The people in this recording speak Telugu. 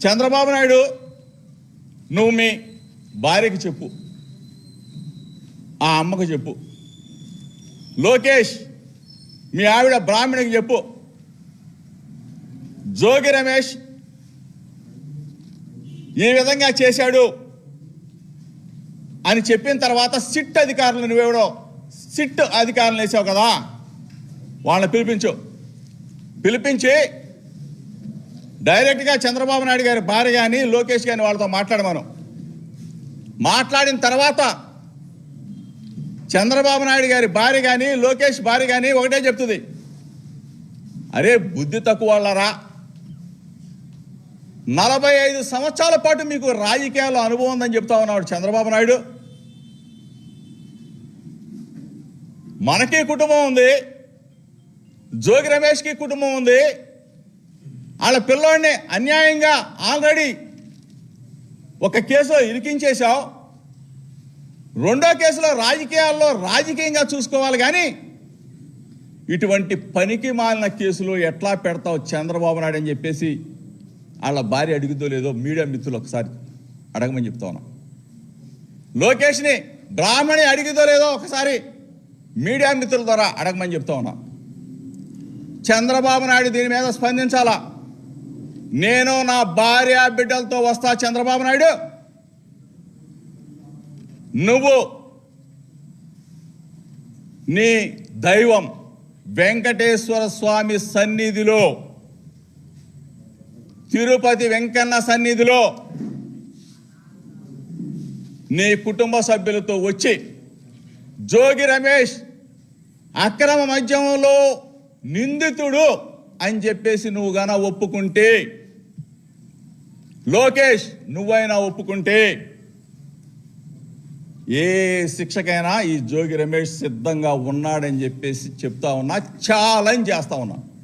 చంద్రబాబు నాయుడు నువ్వు మీ భార్యకి చెప్పు, ఆ అమ్మకు చెప్పు. లోకేష్ మీ ఆవిడ బ్రాహ్మణికి చెప్పు. జోగి రమేష్ ఈ విధంగా చేశాడు అని చెప్పిన తర్వాత సిట్ అధికారులు, నువ్వెవడో సిట్ అధికారులు వేసావు కదా, వాళ్ళని పిలిపించి డైరెక్ట్గా చంద్రబాబు నాయుడు గారి భార్య కానీ లోకేష్ కానీ వాళ్ళతో మాట్లాడమను. మాట్లాడిన తర్వాత చంద్రబాబు నాయుడు గారి భార్య కానీ లోకేష్ భార్య కానీ ఒకటే చెప్తుంది, అరే బుద్ధి తక్కువ వాళ్ళరా, 45 సంవత్సరాల పాటు మీకు రాజకీయాల్లో అనుభవం ఉందని చెప్తా ఉన్నాడు చంద్రబాబు నాయుడు. మనకి కుటుంబం ఉంది, జోగి రమేష్కి కుటుంబం ఉంది. వాళ్ళ పిల్లోడిని అన్యాయంగా ఆల్రెడీ ఒక కేసులో ఇరికించేశావు, రెండో కేసులో రాజకీయంగా చూసుకోవాలి. కానీ ఇటువంటి పనికి మాలిన కేసులు ఎట్లా పెడతావు చంద్రబాబు నాయుడు అని చెప్పేసి వాళ్ళ భార్య అడుగుతో లేదో మీడియా మిత్రులు ఒకసారి అడగమని చెప్తా ఉన్నా. లోకేష్ని బ్రాహ్మణి అడిగితో లేదో ఒకసారి మీడియా మిత్రుల ద్వారా అడగమని చెప్తా ఉన్నా. చంద్రబాబు నాయుడు దీని మీద స్పందించాలా. నేను నా భార్య బిడ్డలతో వస్తా చంద్రబాబు నాయుడు, నువ్వు నీ దైవం వెంకటేశ్వర స్వామి సన్నిధిలో, తిరుపతి వెంకన్న సన్నిధిలో నీ కుటుంబ సభ్యులతో వచ్చి జోగి రమేష్ అక్రమ మద్యంలో నిందితుడు అని చెప్పేసి నువ్వు గాన ఒప్పుకుంటే, లోకేష్ నువ్వైనా ఒప్పుకుంటే ఏ శిక్షకైనా ఈ జోగి రమేష్ సిద్ధంగా ఉన్నాడని చెప్పేసి చెప్తా ఉన్నా, ఛాలెంజ్ చేస్తా ఉన్నా.